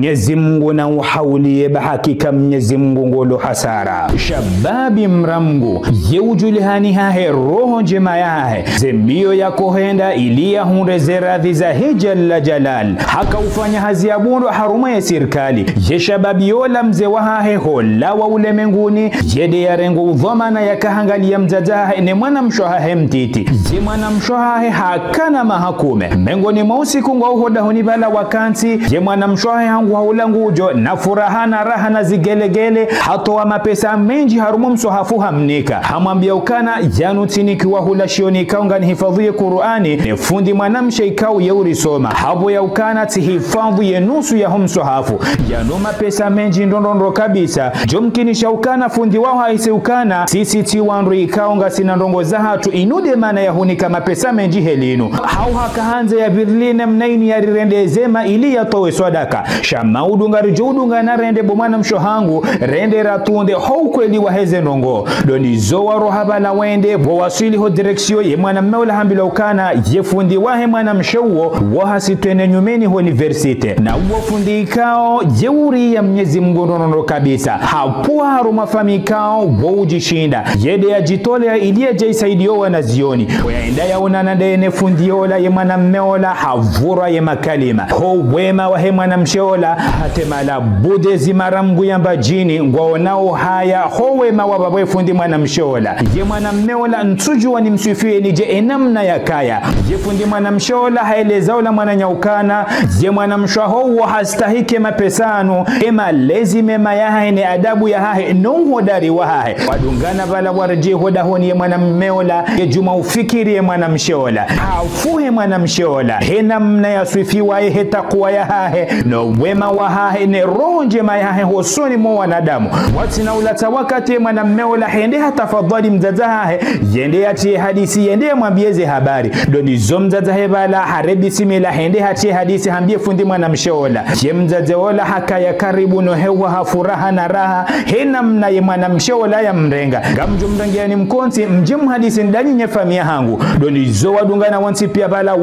Mwenyezi Mungu na uhaulie bahakika Mwenyezi Mungu ngolo hasara shababi mramgu yeujulihani hahe roho njema yahe zembio ya kohenda ilia hunreze radhi za hijalla jalal haka ufanya hazi ya bundu haruma ya sirkali ye shababi yola mze wahahe hola wa ulemenguni yede ya rengo udhomana ya kahangali ya mzazahe ne mwana mshohahe mtiti ye mwana mshohahe hakana mahakume mengoni mausiku ngwa uhoda hunibala wakansi ye mwana mshohahe hangu haula ngujo na furaha na raha na zigelegele hato wa mapesa menji harumu msohafu hamnika hamambia ukana yanu tiniki wa hula shioni ikaunga ni hifadhuye Qur'ani ne fundi mwanamshe ikau yeuri soma habo ya ukana tihifadhu ye nusu ya humsohafu yanu mapesa menji ndondondo kabisa jomkinisha ukana fundi wao haise ukana sisi tiwanru ikaunga sinandongo za hatu inude mana ya hunika mapesa menji helinu hau haka hanze ya birline mnaini ya rirende zema ili ya towe swadaka shamaudunga rijudunga na rende bomana mshohangu rende ratunde hou kweli waheze nongo doni zowa rohabala wende bowasili ho direksio ye mwana mmeula hambila ukana ye fundi wahe mwana mshauo wahasi twende nyumeni ho universite na uwa fundi ikao jeuri ya Mwenyezi Mungu nono kabisa hapuwa haruma famikao wujishinda yede ya jitole ya ilia jaisaidio wanazioni wayaenda ya unana dene fundiola ye mwana mmeola havura ye makalima ho wema wahe mwana msheola hatemala budezi maramgu yamba jini ngwaonao haya ho wema wabawe fundi mwana msheola ye mwana mmeola ntujua ni msifie ni je enamna ya kaya ye fundi mwana msheola haelezaola mwana nyaukana ye mwana mshaho hastahike mapesano ema lezi mema ya hae ne adabu ya hae nuhodari wa hae wadungana vala warje hoda honi ye mwana mmeola ye juma ufikiri ye mwana msheola hafuhe mwana msheola hena mna ya swifiwa ye hetakuwa ya hae no wema wa hae ne ronje ma ya hae hosoni mo wanadamu watina ulata wakati ye mwana mmeola hende hatafadhali mzaza hae yende hatie hadisi yende mwambieze habari doni zo mzaza hebala harebi simila hende hatie hadisi hambie fundi mwana msheola ye mzaza ola haka ya karibu no hewa hafuraha na raha hena mna ye mwana msheola ya mrenga gamjo mrengia ni mkonsi mjimu hadisi ndani nye famia hangu doni zo wadungana wansi pia bala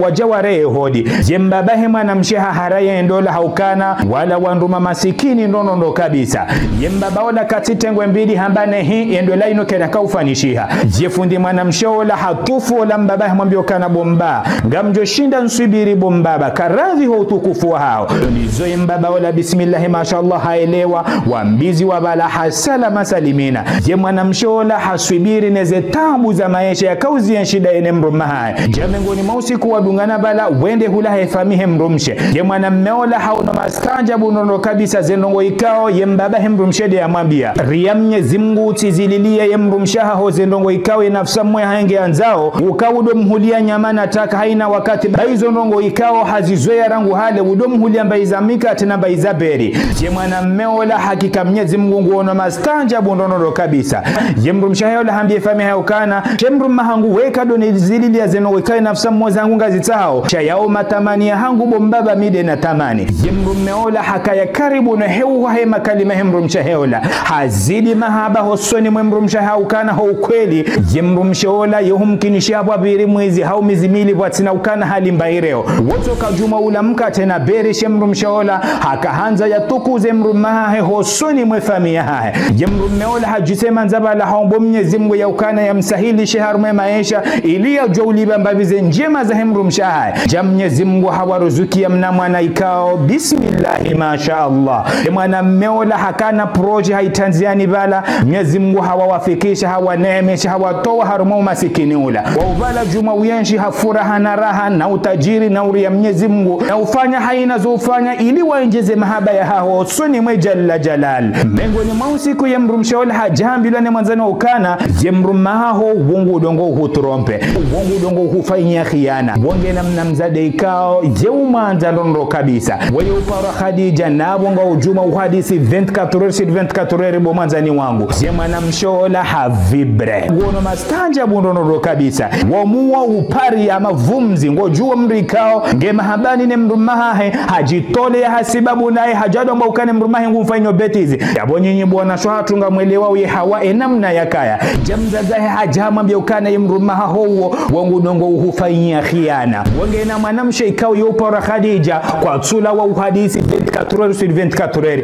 waja waree hodi ye mbabahe mwana msheha haraya endola haukana wala wanduma masikini ndo kabisa ye mbabaola katitengwe mbili hambane hii endola ino kena kaufanishiha ye fundi mwana msheola hatufu ola mbabahe mwambio kana bomba gamjo shinda nsubiri bombaba karadhi ho utukufu hao nizo ye mbabaola bismillahi mashallah haelewa wambizi wabala hasala masalimina ye mwana msheola hasubiri neze tabu za maisha ya kauzi ya shida ene mrumaha jamengoni mausiku wadungana bala wende hula hefamihe mrumshe ye mwana mmeola hauna mastanjabu nono kabisa zenongo ikao ye mbabahe mrumshede ya mwambia riya Mwenyezi Mungu tizililia ye mrumshaha ho zenongo ikao ye nafsa mwe haenge anzao ukaudo mhulia nyamana taka haina wakati baizo nongo ikao hazizoea rangu hale udo mhulia mbaizamika atina mbaizaberi ye mwana mmeola hakika Mwenyezi Mungu nguono mastanjabu nono kabisa ye mrumshaha yola hambie famiha ukana ye mrumahangu weka doni zililia zenongo ikao nafsa mwe zangu ngazitao chayao matamani ya hangu bombaba mide na tamani ye mrumeola haka ya karibu na hewa he makalima he mrumshaheola hazidi mahaba hosoni mwe mrumshahaukana ho ukweli ye mrumshaola ye humkinishia wabiri mwezi hau mizimili watina ukana hali mbaireo woto kajuma ulamka tena beri she mrumshaola haka hanza ya tukuze mrumahe hosoni mwe famia hae ye mrumeola hajisema nzabala haombo Mwenyezi Mungu ya ukana ya msahili sheharu mwe maisha ilia jauliba mbavize njema za hemrumshahae Mwenyezi Mungu hawaruzuki ya mna mwana ikao bismillahi mashaallah ye mwana mmeola hakana proje haitanziani bala Mwenyezi Mungu hawawafikisha hawaneemesha hawatoa harumu masikini ula waubala juma uyenshi hafuraha na raha na utajiri na uri ya Mwenyezi Mungu na ufanya haina zoufanya ili waenjeze mahaba ya hao suni mwe jalla jalal mengoni mausiku ye mrumshaola hajambila ne mwanzani ukana ye mrumaho wongu udongo hutrompe wongu udongo hufanya khiana wonge na mzade ikao je umanza ndondo kabisa wayo upara Khadija na wonga ujuma uhadisi 24 bo manzani wangu je mwana mshola havibre wono mastanja bundondo kabisa wamuwa upari ama vumzi ngojua mrikao nge mahabani ne mrumahe hajitole ya hasibabu nae hajado mba ukane mrumahe ngumfanyo betizi yabonyinyi bwana shohatunga mwelewa uye hawa enamna yakaya jamzazahe hajama mbya ukane mrumaha howo wangu dongo uhufanyia khiana wangena mwanamshe ikao yopara Khadija kwa tsula wa hadisi 24 sur 24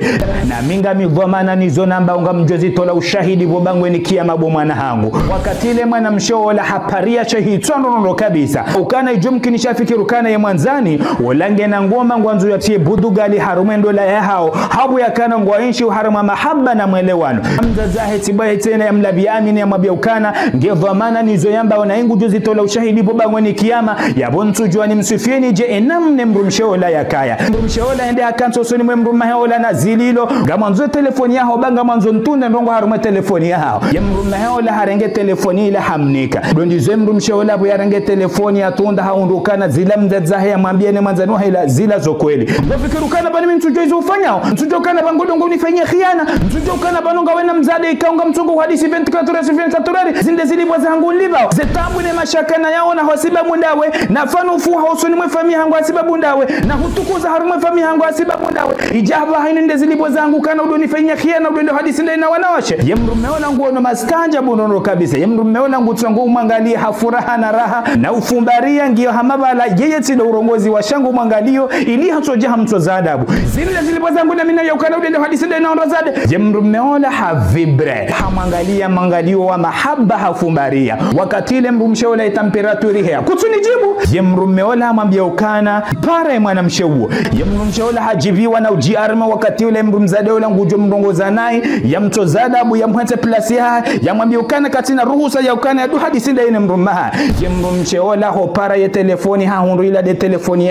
na minga migomana nizo namba unga mjozi tola ushahidi bobangwe ni kiyama bo mwana hangu wakati ile mwana mshola haparia shahitsondo kabisa ukana ijumkini shafikiru kana ya mwanzani walange na ngoma ngwanzu yatie budugali harumendo la yao habu yakana ngwainshi harama mahaba na mwelewano hamza zahe tibaye tena ya mlabi amini ya mabiaukana ngevamana nizo yamba wanaingu juzi tola ushahidi bobangwe ni kiyama ya bontu juani msufieni je enamne mrumshola yakaya mrumshola ende akanso soni mrummahola na zililo gamanzo telefoni yao banga manzo ntunda ndongo harume telefoni yao ya mrummahola harenge telefoni ila hamnika dondi zo mrumshola bu yarenge telefoni atunda haundukana zila mzazahe ya mwambie ne manzano ila zila zo kweli ngofikirukana bani mtujo hizo ufanyao mtujo kana bangodongo unifanyia khiana mtujo kana banonga wena mzade ikaunga mtungo hadisi 24 zinde zilibwa zangu liba zetambu ne mashaka na yao na hosiba mundawe na fanu fu hausoni mwefami hangu asiba bundawe na hutukuza harumwe fami hangu asiba bundawe ijaba hainende zilibwa zangu kana udonifanyia khiana udendo hadisi ndai na wanawashe yemrumeona nguono maskanja bunono kabisa yemrumeona ngutsangu umwangalie hafuraha na raha na ufumbaria ngio hamabala yeye tilo urongozi wa shangu mwangalio ili hatojaha mtoza adabu zile zilibwa zangu na mina yaukana udendo hadisi ndai na wanazade yemrumeona havibre hamwangalia mangalio wa mahaba hafumbaria wakati ile mrumshola temperaturi hea kutunijibu yemrumeona hamambia ukana para mwana msheuo yemrumshola hajibiwa na ujiarma wakati ule mrumzade ule ngujo mrongoza naye yamtoza adabu yamhete plasi yamwambia ukana katina ruhusa ya ukana ya du hadisi ndai na mrumaha yemrumshola ho para ya telefoni hundu ila de telefoni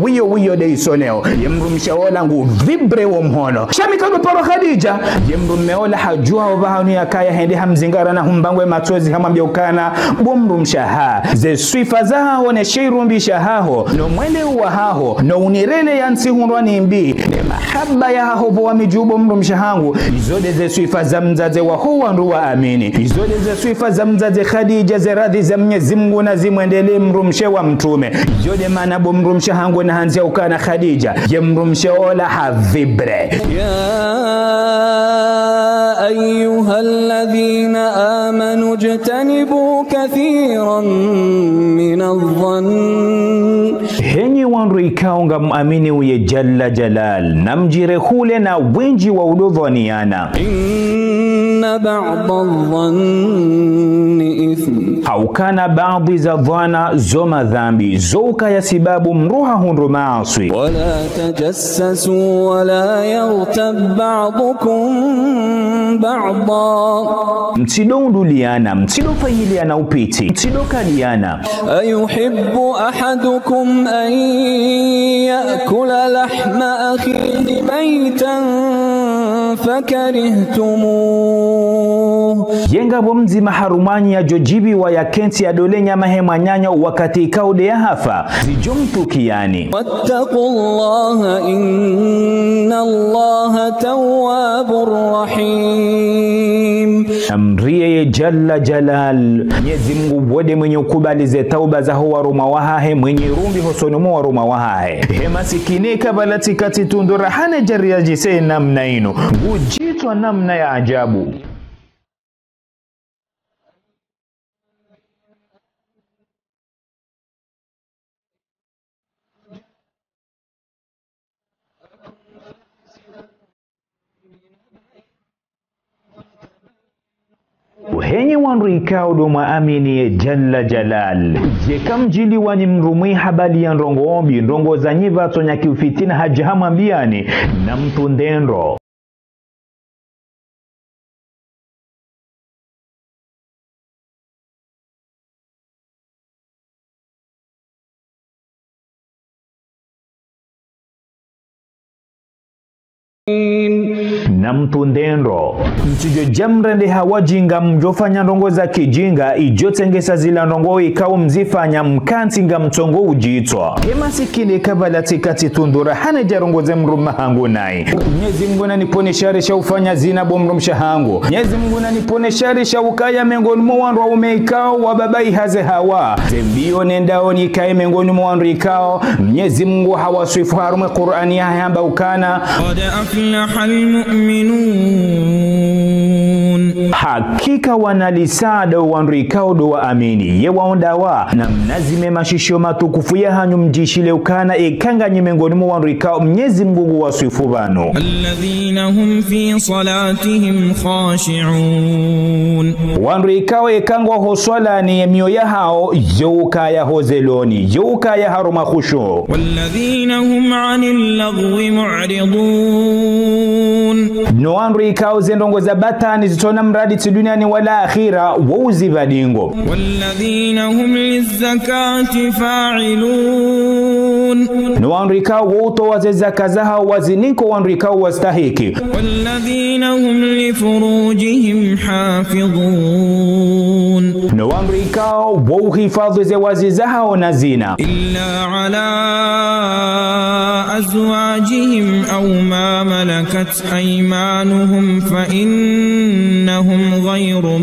wiyo de isoneo yemrumshola ngu vibre wo mhono shamikalo paro Khadija yemrumeola hajua obahanu yakaya hende hamzingara na humbangwe matozi hamambia ukana bomrumshaha ze swifa zaho ne sheirumbi shahaho no mwele uwa haho no unirele yansi hunwa nimbi ne mahaba ya haho bo wamijubo mrumshahangu izode ze swifa za mzaze wa huwa nduwa amini izode ze swifa za mzaze Khadija ze radhi za Mwenyezi Mungu na zimwendele mrumshe wa mtume izode maana bo mrumshahangu na hanzia ukana Khadija yemrumshaola havibre أيها الذين آمنوا اجتنبوا كثيرا من الظن henyi wandu ikaunga muamini uye jalla jalal namjire hule na wenji wa udodhaniana inna ba'da adh-dhanni ithm au kana baadhi za dhana zo madhambi zoka ya sababu mruha hundu maasi wala tajassasu wala yaghtab ba'dukum ba'da mtidonduliana mtidofanyiliana upiti mtidokaliana ayuhibbu ahadukum an yakula lahma akhihi maytan fakarihtumuh yenga bomzi maharumani ya jojibi wa yakenti ya dole nyama hema nyanya wakati ikaude ya hafa zijomtukiani wattaqullaha inna allaha tawwabur rahim amriye jalla jalal Mwenyezi Mungu wode mwenye ukubali ze tauba za huwa ruma wahahe mwenye rumbi hosonumu wa ruma wahahe hema sikine kabalati kati tundura hane jaria jise namna ino ujitwa namna ya ajabu henye wandu ikao doma amini jalla jalal je kamjili wani mrumwi habali ya ndongo ombi ndongo za nyiva tonya kiufitina hajahama mbiani na mtu ndendro na mtu ndendro mtujo jamrende hawajinga mjofanya ndongo za kijinga ijotengesa zila ndongo ikao mzifanya mkantinga mtongo ujitwa hema sikile kabalati kati tundura hane jarongo ze mruma hangu nai Mwenyezi Mungu nanipone shari sha ufanya zina bomrumsha hangu Mwenyezi Mungu nanipone shari sha ukaya mengoni mwandu wa umeikao wa babai haze hawa zembio nendao nikae mengoni mwandu ikao Mwenyezi Mungu hawaswifu harume Qur'ani ya hamba ukana qad aflaha almu'minun hakika wanalisada wanrikao do wa amini ye waondawa na mnazime mashisho matukufu ya hanyu mjishile ukana ikanga nyimengoni mu wanrikao Mwenyezi Mungu wasifu bano alladhina hum fi salatihim khashi'un wanrikao ikangwa hoswala ni mioya hao yeuka ya hozeloni yeuka ya haruma khushu walladhina hum 'anil lagwi mu'ridun no wanrikao zendongo za batani zitona mradi duniani wala akhira wauzi badingo walladhina hum lizakati fa'ilun no wanrikao woto wazezaka zao waziniko wanrikao wastahiki walladhina hum li furujihim hafidhun no wanrikao wauhifadhi ze wazizao na zina illa ala azwajihim aw ma malakat aymanuhum fa innahum ghayru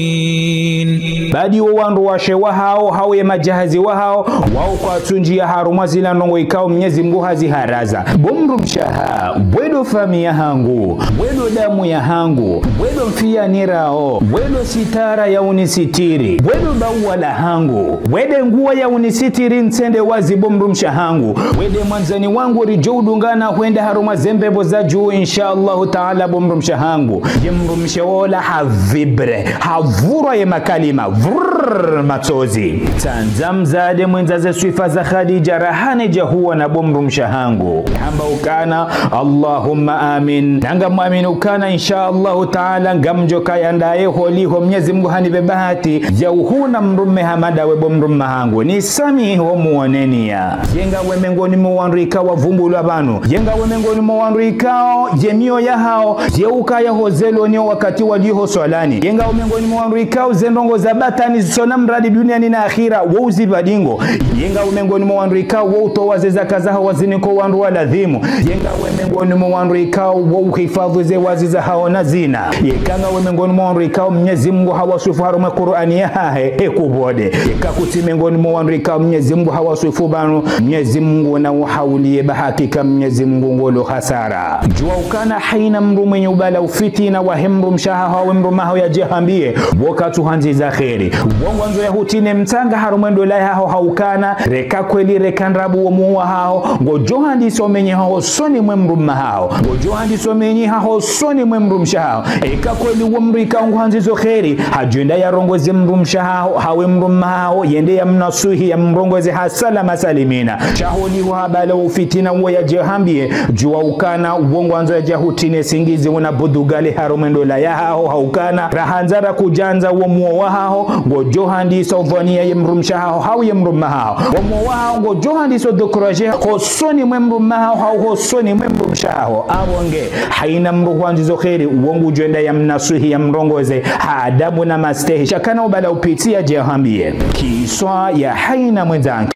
malumin badi wandu washewa hao hawe majahazi wa hao wao kwa tunjia haruma zila nongo ikao Mwenyezi Mungu haziharaza bomru mshaha bwedo famia hangu bwedo damu ya hangu bwedo mfia nirao bwedo sitara ya unisitiri bwedo bawala hangu bwede nguwa ya unisitiri nsende wazi bomru mshahangu bwede mwanzani wangu rijoudungana huenda haruma zembebo za juu inshallah taala bomru mshahangu jemru mshawola havibre havura ye makalima vrrr matozi tanzam zade mwenzaze swifa za Khadija rahane jahuwa na bomru mshahangu hamba ukana Allahumma amin nanga muamin ukana inshallah taala ngamjo kayandaye holiho Mwenyezi Mungu hanibe bahati ya uhuna mrume hamada we bomru mahangu ni sami ho muoneni ya yenga we mengoni muwanrika wa vumbulu abanu yenga we mengoni muwanrikao jemio ya hao yeuka ya hozelo ni wakati waliho swalani yenga we mengoni muwanrikao zendongo za batani zisona mradi duniani na akhira wauzi badingo yenga we mengoni muwanrikao wauto wazeza kazaha waziniko wanru waladhimu yenga we mengoni muwanrikao wauhifadhu ze waziza hao na zina yekanga we mengoni muwanrikao Mwenyezi Mungu hawasufu harume Qur'ani ya hahe ekubode yekakuti mengoni muwanrikao Mwenyezi Mungu hawasufu banu Mwenyezi Mungu na uhaulie bahakika Mwenyezi Mungu ngolo hasara jua ukana haina mru mwenye ubala ufitina wa hemru mshaha hawe mru maho ya jehambie wakatu hanzi za kheri wangwanzo ya hutine mtanga harumendo la hao haukana reka kweli rekanrabu wa muwa hao ngojohandi somenye hao soni mwemru mahao ngojohandi somenye hao soni mwemru mshahao eka kweli wamrika ngwanzi zo kheri hajenda ya rongozi mru mshahao hawe mru mahao yende ya mnasuhi ya mrongozi hasala masalimina shaholi habala ufitina wa ya jehambie jua ukana wangwanzo ya jahutine singizi wana budugale harumendo la ya hao haukana rahanzara kujanza wa muwa hao ngojohandi sovania ya mru mshahao hawe ya mru mahao wa muwa hao ngojohandi so dokuraje hosoni mwemru mahao hao hosoni mwemru mshahao awonge haina mru wanzi zo kheri uongu jenda ya mnasuhi ya mrongoze haadabu na mastehi shakana ubala upitia jehambie kiswa ya haina mwenzangu